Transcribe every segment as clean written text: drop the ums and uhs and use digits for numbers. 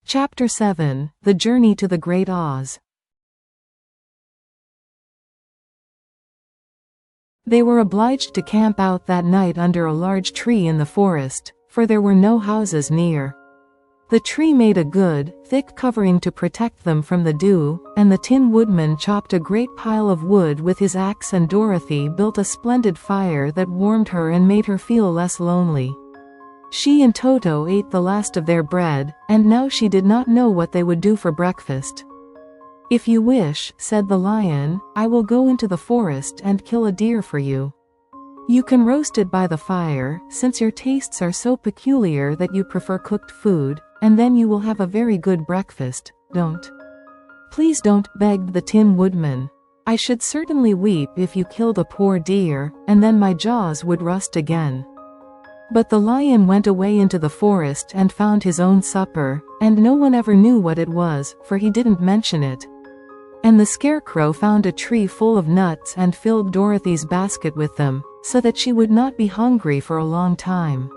Chapter 7: The Journey to the Great Oz. They were obliged to camp out that night under a large tree in the forest, for there were no houses near. The tree made a good, thick covering to protect them from the dew, and the Tin Woodman chopped a great pile of wood with his axe, and Dorothy built a splendid fire that warmed her and made her feel less lonely. She and Toto ate the last of their bread, and now she did not know what they would do for breakfast. "If you wish," said the lion, "I will go into the forest and kill a deer for you. You can roast it by the fire, since your tastes are so peculiar that you prefer cooked food, and then you will have a very good breakfast. Don't." "Please don't," begged the Tin Woodman. "I should certainly weep if you killed a poor deer, and then my jaws would rust again." But the lion went away into the forest and found his own supper, and no one ever knew what it was, for he didn't mention it. And the Scarecrow found a tree full of nuts and filled Dorothy's basket with them, so that she would not be hungry for a long time.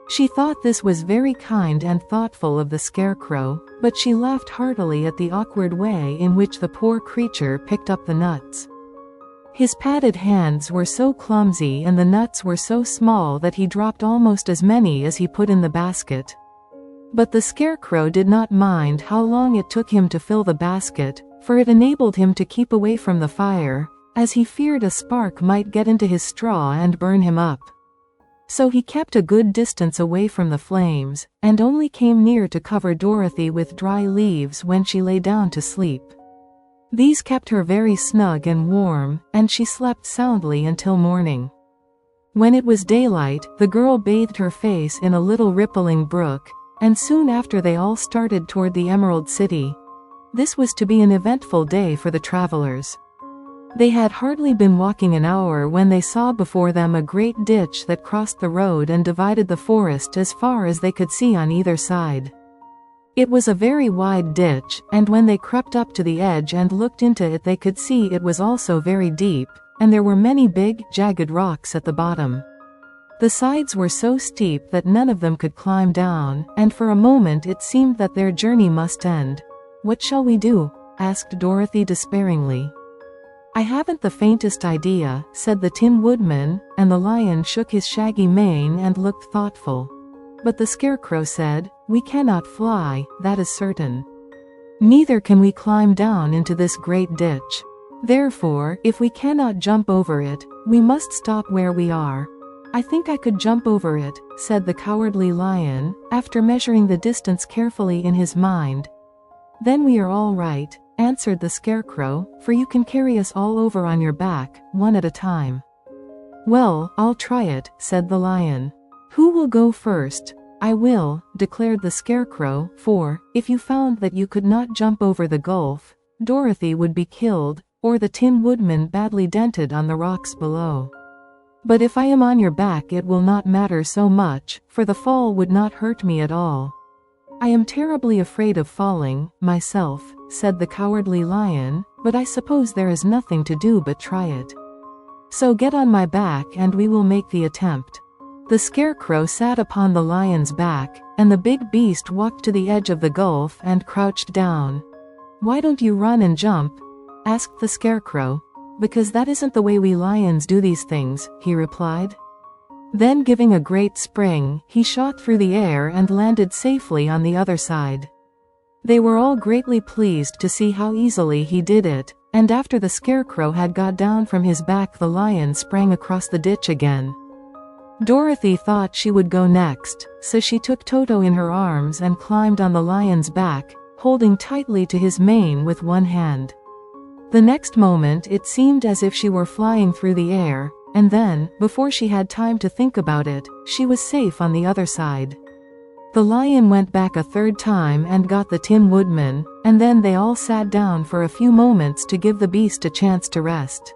She thought this was very kind and thoughtful of the Scarecrow, but she laughed heartily at the awkward way in which the poor creature picked up the nuts. His padded hands were so clumsy and the nuts were so small that he dropped almost as many as he put in the basket. But the Scarecrow did not mind how long it took him to fill the basket, for it enabled him to keep away from the fire, as he feared a spark might get into his straw and burn him up. So he kept a good distance away from the flames, and only came near to cover Dorothy with dry leaves when she lay down to sleep. These kept her very snug and warm, and she slept soundly until morning. When it was daylight, the girl bathed her face in a little rippling brook, and soon after they all started toward the Emerald City. This was to be an eventful day for the travelers. They had hardly been walking an hour when they saw before them a great ditch that crossed the road and divided the forest as far as they could see on either side. It was a very wide ditch, and when they crept up to the edge and looked into it they could see it was also very deep, and there were many big, jagged rocks at the bottom. The sides were so steep that none of them could climb down, and for a moment it seemed that their journey must end. "What shall we do?" asked Dorothy despairingly. "I haven't the faintest idea," said the Tin Woodman, and the lion shook his shaggy mane and looked thoughtful. But the Scarecrow said, "We cannot fly, that is certain. Neither can we climb down into this great ditch. Therefore, if we cannot jump over it, we must stop where we are." "I think I could jump over it," said the Cowardly Lion, after measuring the distance carefully in his mind. "Then we are all right," answered the Scarecrow, "for you can carry us all over on your back, one at a time." "Well, I'll try it," said the lion. "Who will go first?" "I will," declared the Scarecrow, "for, if you found that you could not jump over the gulf, Dorothy would be killed, or the Tin Woodman badly dented on the rocks below. But if I am on your back it will not matter so much, for the fall would not hurt me at all." "I am terribly afraid of falling, myself," said the Cowardly Lion, "but I suppose there is nothing to do but try it. So get on my back and we will make the attempt." The Scarecrow sat upon the lion's back, and the big beast walked to the edge of the gulf and crouched down. "Why don't you run and jump?" asked the Scarecrow. "Because that isn't the way we lions do these things," he replied. Then giving a great spring, he shot through the air and landed safely on the other side. They were all greatly pleased to see how easily he did it, and after the Scarecrow had got down from his back the lion sprang across the ditch again. Dorothy thought she would go next, so she took Toto in her arms and climbed on the lion's back, holding tightly to his mane with one hand. The next moment it seemed as if she were flying through the air, and then, before she had time to think about it, she was safe on the other side. The lion went back a third time and got the Tin Woodman, and then they all sat down for a few moments to give the beast a chance to rest.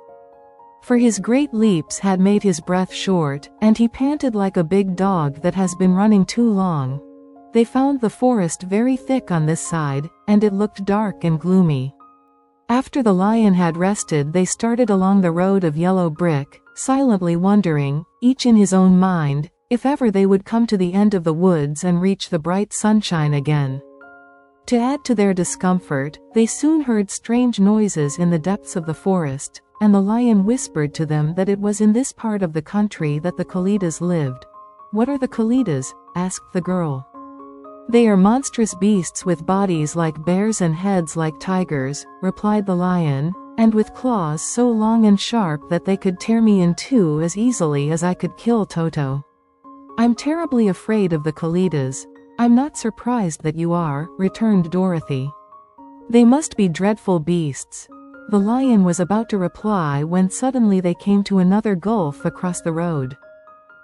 For his great leaps had made his breath short, and he panted like a big dog that has been running too long. They found the forest very thick on this side, and it looked dark and gloomy. After the lion had rested they started along the road of yellow brick, silently wondering, each in his own mind, if ever they would come to the end of the woods and reach the bright sunshine again. To add to their discomfort, they soon heard strange noises in the depths of the forest, and the lion whispered to them that it was in this part of the country that the Kalidas lived. "What are the Kalidas?" asked the girl. "They are monstrous beasts with bodies like bears and heads like tigers," replied the lion, "and with claws so long and sharp that they could tear me in two as easily as I could kill Toto." "I'm terribly afraid of the Kalidas." "I'm not surprised that you are," returned Dorothy. "They must be dreadful beasts." The lion was about to reply when suddenly they came to another gulf across the road.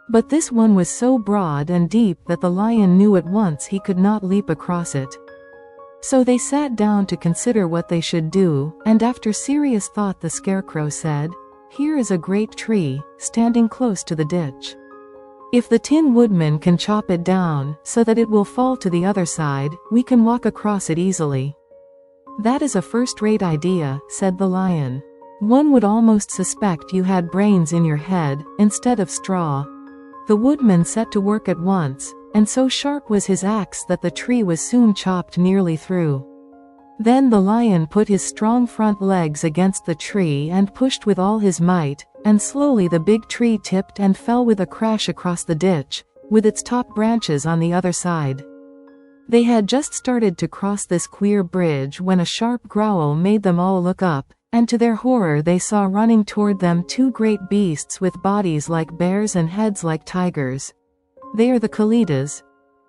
But this one was so broad and deep that the lion knew at once he could not leap across it. So they sat down to consider what they should do, and after serious thought the Scarecrow said, "Here is a great tree, standing close to the ditch. If the Tin Woodman can chop it down, so that it will fall to the other side, we can walk across it easily." "That is a first-rate idea," said the lion. "One would almost suspect you had brains in your head, instead of straw." The woodman set to work at once, and so sharp was his axe that the tree was soon chopped nearly through. Then the lion put his strong front legs against the tree and pushed with all his might, and slowly the big tree tipped and fell with a crash across the ditch, with its top branches on the other side. They had just started to cross this queer bridge when a sharp growl made them all look up, and to their horror they saw running toward them two great beasts with bodies like bears and heads like tigers. "They are the Kalidas,"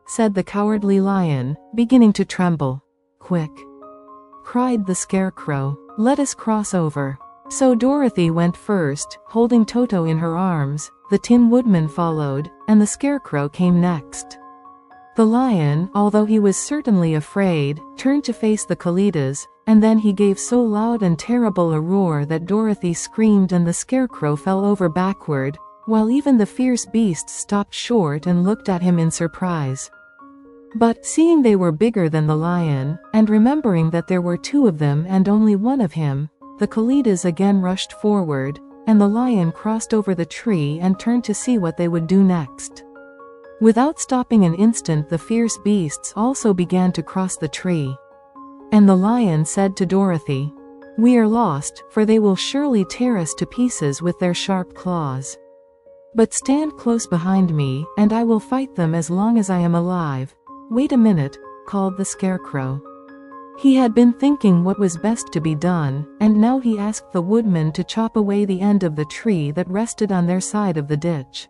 said the Cowardly Lion, beginning to tremble. "Quick!" cried the Scarecrow. "Let us cross over." So Dorothy went first, holding Toto in her arms, the Tin Woodman followed, and the Scarecrow came next. The lion, although he was certainly afraid, turned to face the Kalidas, and then he gave so loud and terrible a roar that Dorothy screamed and the Scarecrow fell over backward, while even the fierce beasts stopped short and looked at him in surprise. But, seeing they were bigger than the lion, and remembering that there were two of them and only one of him, the Kalidas again rushed forward, and the lion crossed over the tree and turned to see what they would do next. Without stopping an instant the fierce beasts also began to cross the tree. And the lion said to Dorothy, "We are lost, for they will surely tear us to pieces with their sharp claws. But stand close behind me, and I will fight them as long as I am alive." "Wait a minute," called the Scarecrow. He had been thinking what was best to be done, and now he asked the woodman to chop away the end of the tree that rested on their side of the ditch.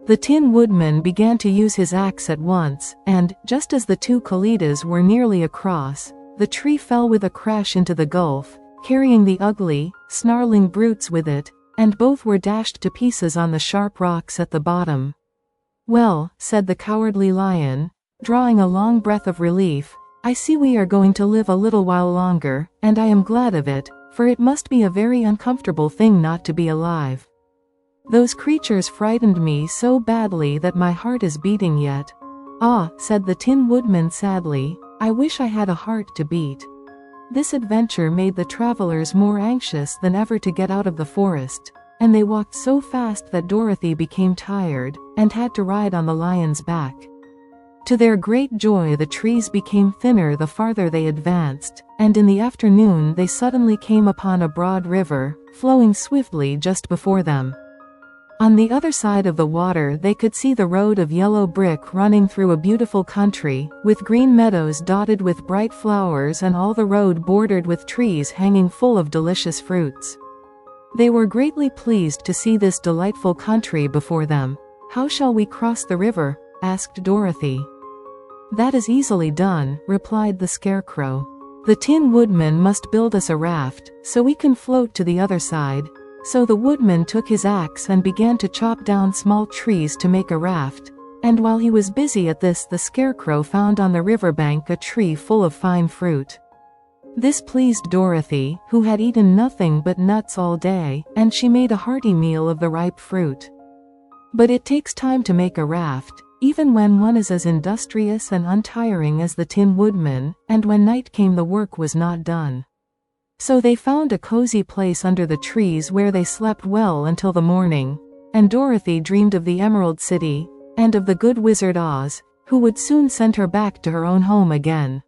The Tin Woodman began to use his axe at once, and, just as the two Kalidas were nearly across, the tree fell with a crash into the gulf, carrying the ugly, snarling brutes with it, and both were dashed to pieces on the sharp rocks at the bottom. "Well," said the Cowardly Lion, drawing a long breath of relief, "I see we are going to live a little while longer, and I am glad of it, for it must be a very uncomfortable thing not to be alive. Those creatures frightened me so badly that my heart is beating yet." "Ah," said the Tin Woodman sadly, "I wish I had a heart to beat." This adventure made the travelers more anxious than ever to get out of the forest, and they walked so fast that Dorothy became tired, and had to ride on the lion's back. To their great joy the trees became thinner the farther they advanced, and in the afternoon they suddenly came upon a broad river, flowing swiftly just before them. On the other side of the water they could see the road of yellow brick running through a beautiful country, with green meadows dotted with bright flowers and all the road bordered with trees hanging full of delicious fruits. They were greatly pleased to see this delightful country before them. "How shall we cross the river?" asked Dorothy. "That is easily done," replied the Scarecrow. "The Tin Woodman must build us a raft, so we can float to the other side." So the woodman took his axe and began to chop down small trees to make a raft, and while he was busy at this the Scarecrow found on the riverbank a tree full of fine fruit. This pleased Dorothy, who had eaten nothing but nuts all day, and she made a hearty meal of the ripe fruit. But it takes time to make a raft, even when one is as industrious and untiring as the Tin Woodman, and when night came the work was not done. So they found a cozy place under the trees where they slept well until the morning, and Dorothy dreamed of the Emerald City, and of the good Wizard Oz, who would soon send her back to her own home again.